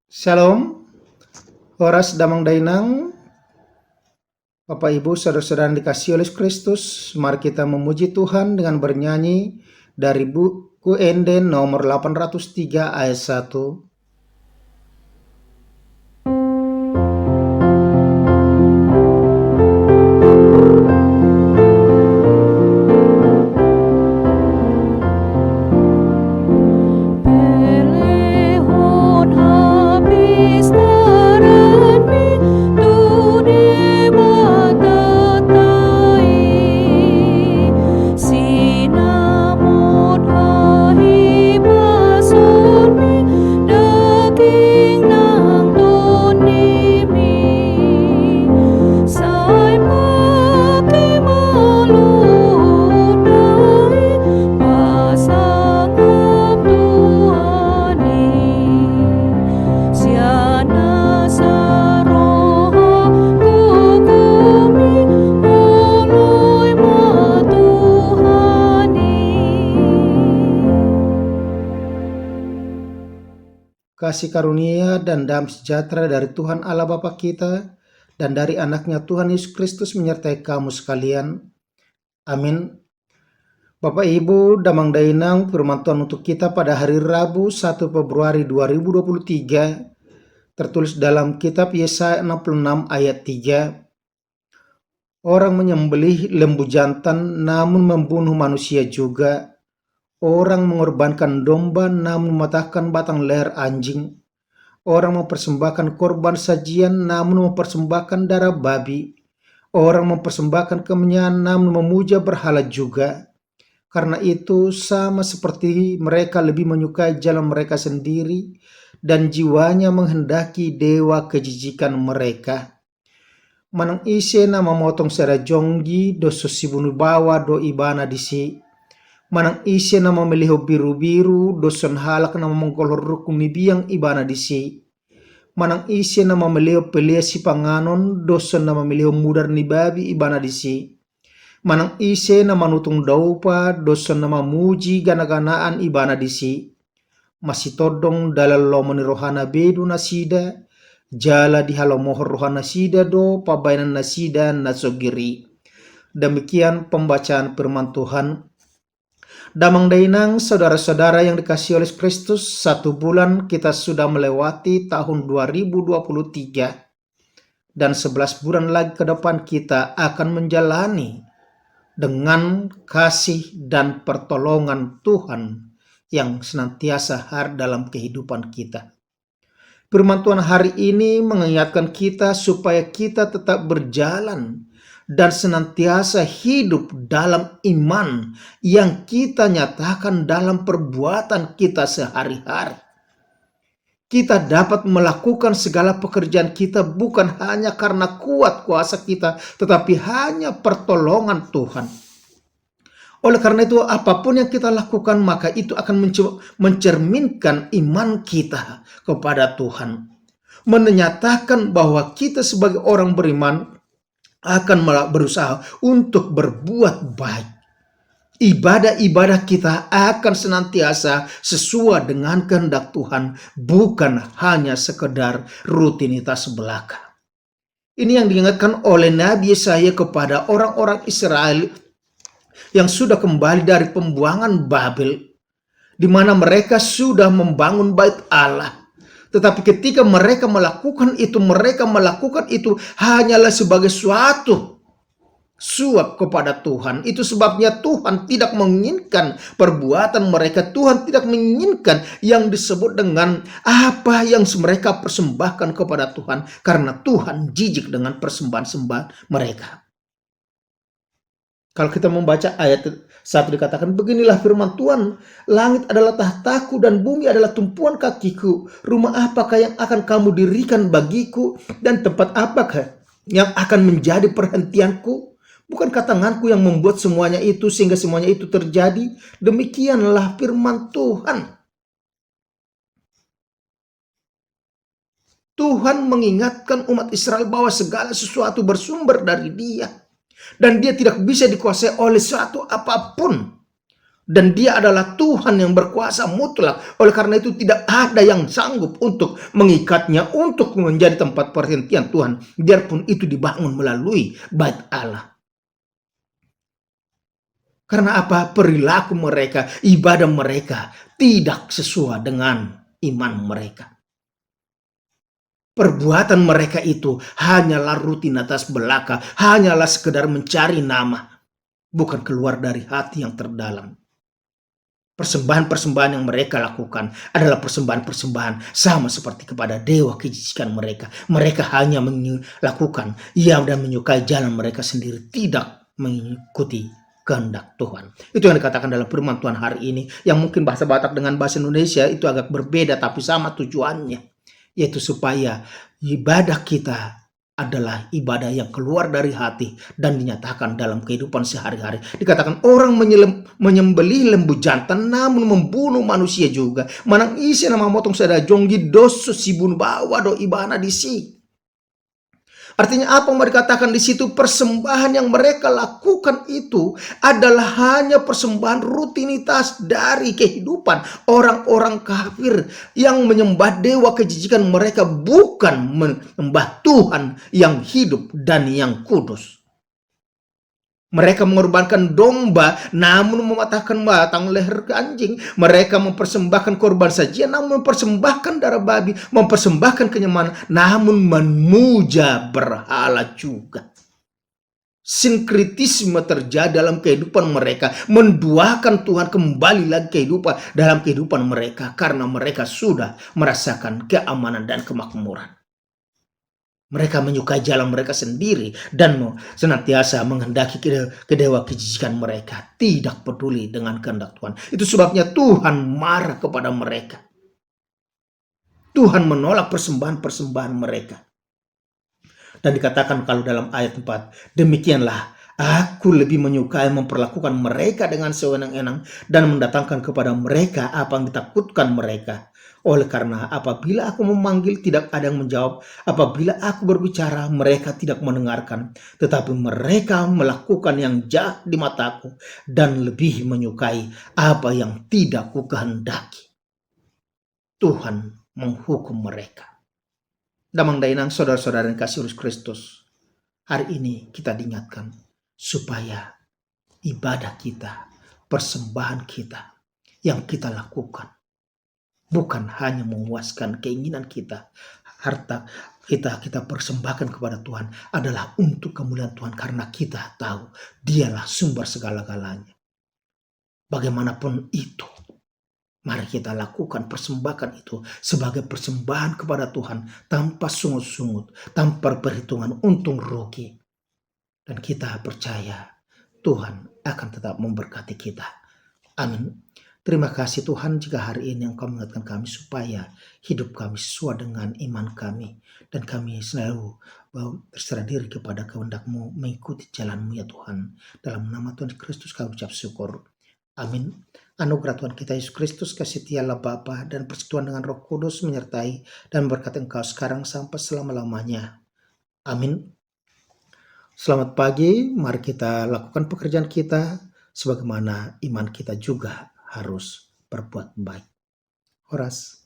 Shalom, Horas Damang Dainang, Bapak Ibu, Saudara-saudara yang dikasihi oleh Kristus. Mari kita memuji Tuhan dengan bernyanyi dari buku Enden nomor 803 ayat 1. Pelehon habis taranmi tu di mata tai sinamot hahi pasunmi daging nang tunimi sai paki malunai pasangap Tuhani siana saroha kukumi ului matuhani. Kasih karunia dan damai sejahtera dari Tuhan Allah Bapa kita dan dari anaknya Tuhan Yesus Kristus menyertai kamu sekalian. Amin. Bapak Ibu, Damang Dainang, firman Tuhan untuk kita pada hari Rabu 1 Februari 2023 tertulis dalam kitab Yesaya 66 ayat 3. Orang menyembelih lembu jantan namun membunuh manusia juga. Orang mengorbankan domba namun mematahkan batang leher anjing. Orang mempersembahkan korban sajian namun mempersembahkan darah babi. Orang mempersembahkan kemenyan namun memuja berhala juga. Karena itu sama seperti mereka lebih menyukai jalan mereka sendiri dan jiwanya menghendaki dewa kejijikan mereka. Manang ise na mamotong sera jonggi do sosibunu bawa do ibana disi. Manang ise na mameliho biru-biru do son halak na mamongkolor rukun biang ibana disi. Manang ise na mameliho pelia si panganon do son na mameliho mudar ni babi ibana disi. Manang ise na manutung daupa do son na mamuji gana-ganaan ibana disi. Masitodong dalal lomoni rohana bedu nasida. Jala di halomohor rohana sida do pabainan nasida nasogiri. Demikian pembacaan firman Tuhan. Damang Dainang, saudara-saudara yang dikasihi oleh Kristus, 1 bulan kita sudah melewati tahun 2023 dan 11 bulan lagi ke depan kita akan menjalani dengan kasih dan pertolongan Tuhan yang senantiasa hadir dalam kehidupan kita. Firman Tuhan hari ini mengingatkan kita supaya kita tetap berjalan dan senantiasa hidup dalam iman yang kita nyatakan dalam perbuatan kita sehari-hari. Kita dapat melakukan segala pekerjaan kita bukan hanya karena kuat kuasa kita, tetapi hanya pertolongan Tuhan. Oleh karena itu, apapun yang kita lakukan, maka itu akan mencerminkan iman kita kepada Tuhan. Menyatakan bahwa kita sebagai orang beriman akan berusaha untuk berbuat baik. Ibadah-ibadah kita akan senantiasa sesuai dengan kehendak Tuhan, bukan hanya sekedar rutinitas belaka. Ini yang diingatkan oleh Nabi Yesaya kepada orang-orang Israel yang sudah kembali dari pembuangan Babel, di mana mereka sudah membangun bait Allah. Tetapi ketika mereka melakukan itu hanyalah sebagai suatu suap kepada Tuhan. Itu sebabnya Tuhan tidak menginginkan perbuatan mereka. Tuhan tidak menginginkan yang disebut dengan apa yang mereka persembahkan kepada Tuhan. Karena Tuhan jijik dengan persembahan-sembahan mereka. Kalau kita membaca ayat 1 dikatakan, beginilah firman Tuhan, langit adalah tahtaku dan bumi adalah tumpuan kakiku. Rumah apakah yang akan kamu dirikan bagiku dan tempat apakah yang akan menjadi perhentianku? Bukankah tanganku yang membuat semuanya itu sehingga semuanya itu terjadi? Demikianlah firman Tuhan. Tuhan mengingatkan umat Israel bahwa segala sesuatu bersumber dari Dia. Dan Dia tidak bisa dikuasai oleh suatu apapun. Dan dia adalah Tuhan yang berkuasa mutlak. Oleh karena itu tidak ada yang sanggup untuk mengikatnya, untuk menjadi tempat perhentian Tuhan. Biarpun itu dibangun melalui bait Allah. Karena apa? Perilaku mereka, ibadah mereka tidak sesuai dengan iman mereka. Perbuatan mereka itu hanyalah rutinitas belaka, hanyalah sekedar mencari nama, bukan keluar dari hati yang terdalam. Persembahan-persembahan yang mereka lakukan adalah persembahan-persembahan sama seperti kepada dewa kejijikan mereka. Mereka hanya melakukan dan menyukai jalan mereka sendiri, tidak mengikuti kehendak Tuhan. Itu yang dikatakan dalam firman Tuhan hari ini, yang mungkin bahasa Batak dengan bahasa Indonesia itu agak berbeda, tapi sama tujuannya, yaitu supaya ibadah kita adalah ibadah yang keluar dari hati dan dinyatakan dalam kehidupan sehari-hari. Dikatakan orang menyembelih lembu jantan namun membunuh manusia juga. Manang isi nama motong sada jonggi dosu si bunuh bawa do ibana di si. Artinya apa yang dikatakan di situ? Persembahan yang mereka lakukan itu adalah hanya persembahan rutinitas dari kehidupan orang-orang kafir yang menyembah dewa kejijikan mereka, bukan menyembah Tuhan yang hidup dan yang kudus. Mereka mengorbankan domba namun mematahkan batang leher anjing. Mereka mempersembahkan korban sajian namun mempersembahkan darah babi, mempersembahkan kenyamanan namun memuja berhala juga. Sinkritisme terjadi dalam kehidupan mereka, menduakan Tuhan kembali lagi kehidupan dalam kehidupan mereka karena mereka sudah merasakan keamanan dan kemakmuran. Mereka menyukai jalan mereka sendiri dan senantiasa menghendaki kedewa kejijikan mereka, tidak peduli dengan kehendak Tuhan. Itu sebabnya Tuhan marah kepada mereka. Tuhan menolak persembahan-persembahan mereka. Dan dikatakan kalau dalam ayat 4, demikianlah aku lebih menyukai memperlakukan mereka dengan sewenang-wenang dan mendatangkan kepada mereka apa yang ditakutkan mereka. Oleh karena apabila aku memanggil tidak ada yang menjawab, apabila aku berbicara mereka tidak mendengarkan, tetapi mereka melakukan yang jahat di mataku dan lebih menyukai apa yang tidak kukehendaki. Tuhan menghukum mereka. Damang dainang saudara-saudara yang kasih Yesus Kristus, hari ini kita diingatkan supaya ibadah kita, persembahan kita yang kita lakukan bukan hanya memuaskan keinginan kita, harta kita persembahkan kepada Tuhan adalah untuk kemuliaan Tuhan, karena kita tahu Dialah sumber segala-galanya. Bagaimanapun itu, mari kita lakukan persembahkan itu sebagai persembahan kepada Tuhan tanpa sungut-sungut, tanpa perhitungan untung rugi. Dan kita percaya Tuhan akan tetap memberkati kita. Amin. Terima kasih Tuhan jika hari ini Engkau mengingatkan kami supaya hidup kami sesuai dengan iman kami. Dan kami selalu berserah diri kepada kehendak-Mu, mengikuti jalan-Mu ya Tuhan. Dalam nama Tuhan Kristus kami ucap syukur. Amin. Anugerah Tuhan kita Yesus Kristus, kasih Allah Bapa dan persekutuan dengan Roh Kudus menyertai dan berkati Engkau sekarang sampai selama-lamanya. Amin. Selamat pagi, mari kita lakukan pekerjaan kita sebagaimana iman kita juga harus berbuat baik. Horas.